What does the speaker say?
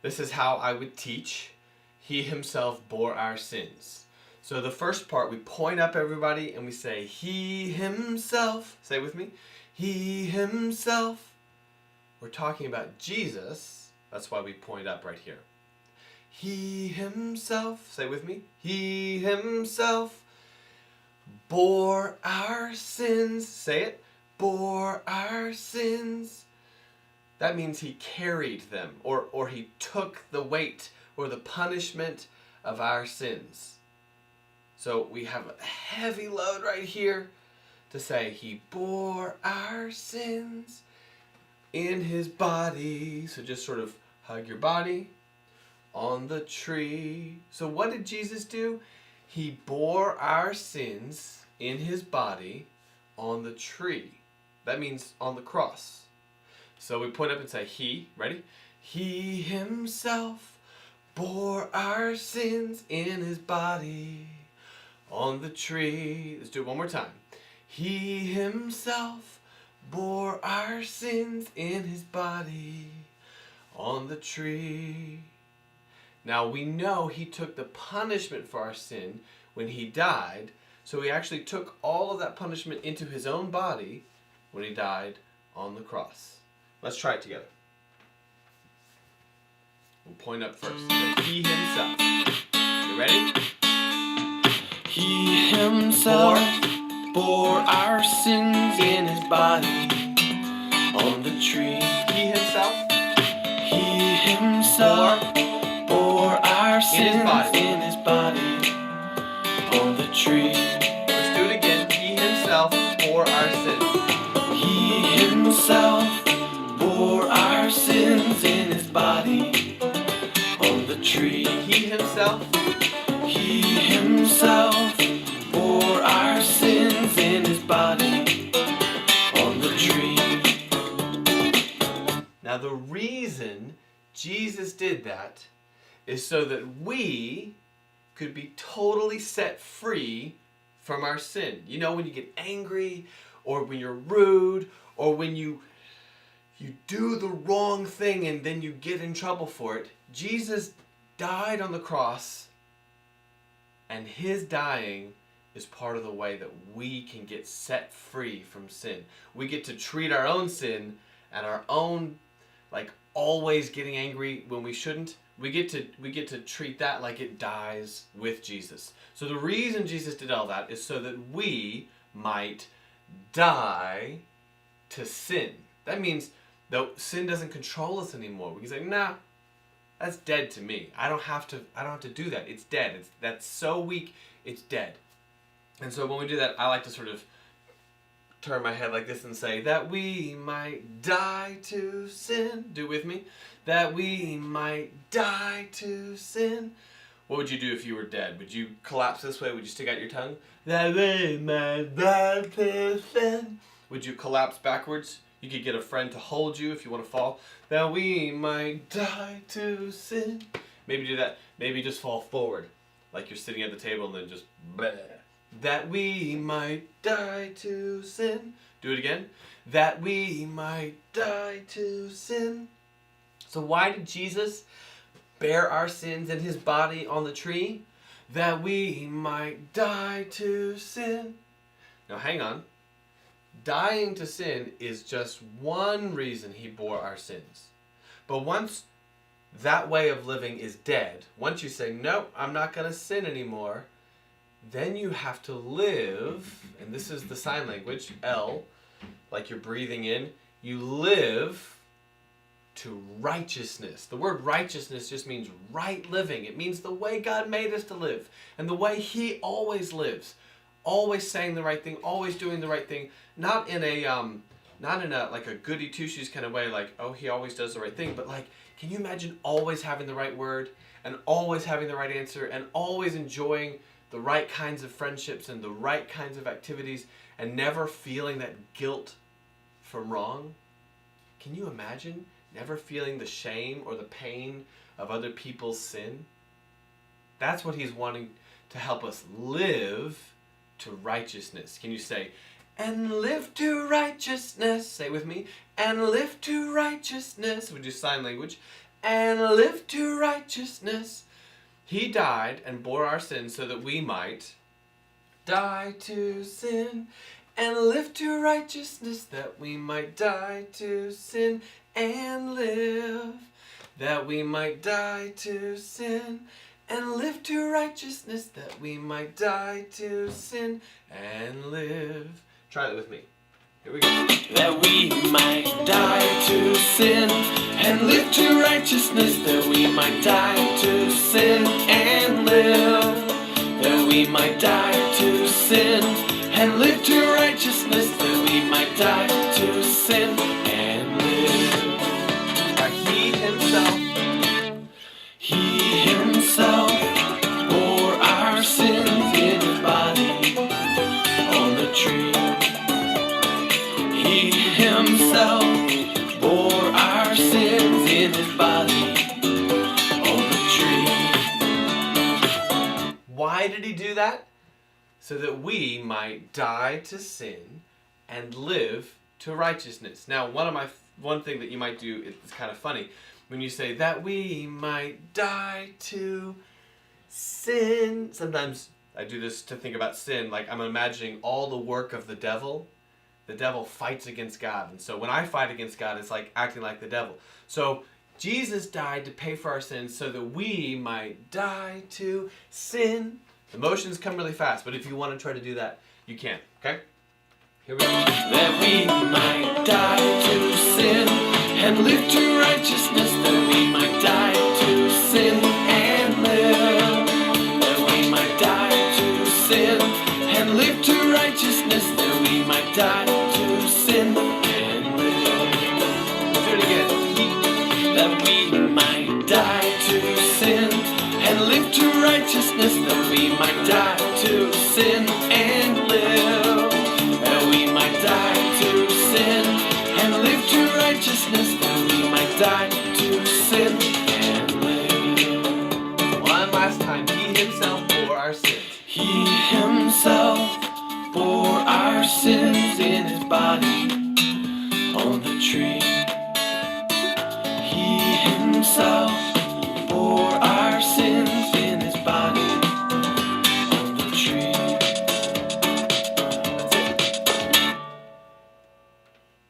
This is how I would teach. He himself bore our sins. So the first part, we point up everybody and we say, He himself. Say it with me. He himself. We're talking about Jesus. That's why we point up right here. He himself. Say it with me. He himself bore our sins. Say it. Bore our sins. That means he carried them, or he took the weight or the punishment of our sins. So we have a heavy load right here to say he bore our sins in his body. So just sort of hug your body on the tree. So what did Jesus do? He bore our sins in his body on the tree. That means on the cross. So we point up and say, He, ready? He himself bore our sins in his body on the tree. Let's do it one more time. He himself bore our sins in his body on the tree. Now we know he took the punishment for our sin when he died. So he actually took all of that punishment into his own body when he died on the cross. Let's try it together. We'll point up first. He himself. You ready? He himself bore our sins in his body on the tree. He himself. He himself bore our sins in his body on the tree. Let's do it again. He himself bore our sins. He himself bore our sins in his body on the tree. He himself. He himself bore our sins in his body on the tree. Now the reason Jesus did that is so that we could be totally set free from our sin. You know, when you get angry, or when you're rude, or when you do the wrong thing and then you get in trouble for it, Jesus died on the cross, and his dying is part of the way that we can get set free from sin. We get to treat our own sin and our own, like always getting angry when we shouldn't. We get to treat that like it dies with Jesus. So the reason Jesus did all that is so that we might die to sin. That means though sin doesn't control us anymore. We can say, nah, that's dead to me. I don't have to do that. It's dead. That's so weak, it's dead. And so when we do that, I like to sort of turn my head like this and say, that we might die to sin. Do it with me. That we might die to sin. What would you do if you were dead? Would you collapse this way? Would you stick out your tongue? That we might die to sin. Would you collapse backwards? You could get a friend to hold you if you want to fall. That we might die to sin. Maybe do that. Maybe just fall forward, like you're sitting at the table and then just bleh. That we might die to sin. Do it again. That we might die to sin. So why did Jesus bear our sins in his body on the tree? That we might die to sin. Now hang on. Dying to sin is just one reason he bore our sins. But once that way of living is dead, once you say, nope, I'm not going to sin anymore, then you have to live, and this is the sign language, L, like you're breathing in, you live to righteousness. The word righteousness just means right living. It means the way God made us to live, and the way he always lives. Always saying the right thing, always doing the right thing, not in a like a goody two shoes kind of way, like, oh, he always does the right thing, but like, can you imagine always having the right word and always having the right answer and always enjoying the right kinds of friendships and the right kinds of activities and never feeling that guilt from wrong? Can you imagine never feeling the shame or the pain of other people's sin? That's what he's wanting to help us live to righteousness. Can you say, and live to righteousness? Say it with me. And live to righteousness. We do sign language. and live to righteousness. He died and bore our sins so that we might die to sin and live to righteousness, that we might die to sin and live. That we might die to sin and live to righteousness, that we might die to sin and live. Try that with me. Here we go. That we might die to sin and live to righteousness, that we might die to sin and live. That we might die to sin and live to righteousness, that we might die to sin and live. He himself bore our sins in his body on the tree. He himself bore our sins in his body on the tree. Why did he do that? So that we might die to sin and live to righteousness. Now, one thing that you might do, it's kind of funny, when you say that we might die to sin. Sometimes I do this to think about sin, like I'm imagining all the work of the devil. The devil fights against God, and so when I fight against God, it's like acting like the devil. So Jesus died to pay for our sins so that we might die to sin. The motions come really fast, but if you want to try to do that, you can, okay? Here we go. That we might die to sin and live to righteousness, that we might die to sin and live. That we might die to sin and live to righteousness, that we might die to sin and live. Let's do it again. That we might die to sin and live to righteousness, that we might die to sin and live. That we might die to sin and live to righteousness, that we might die to sin and live. One last time. He himself bore our sins. He himself bore our sins in his body on the tree.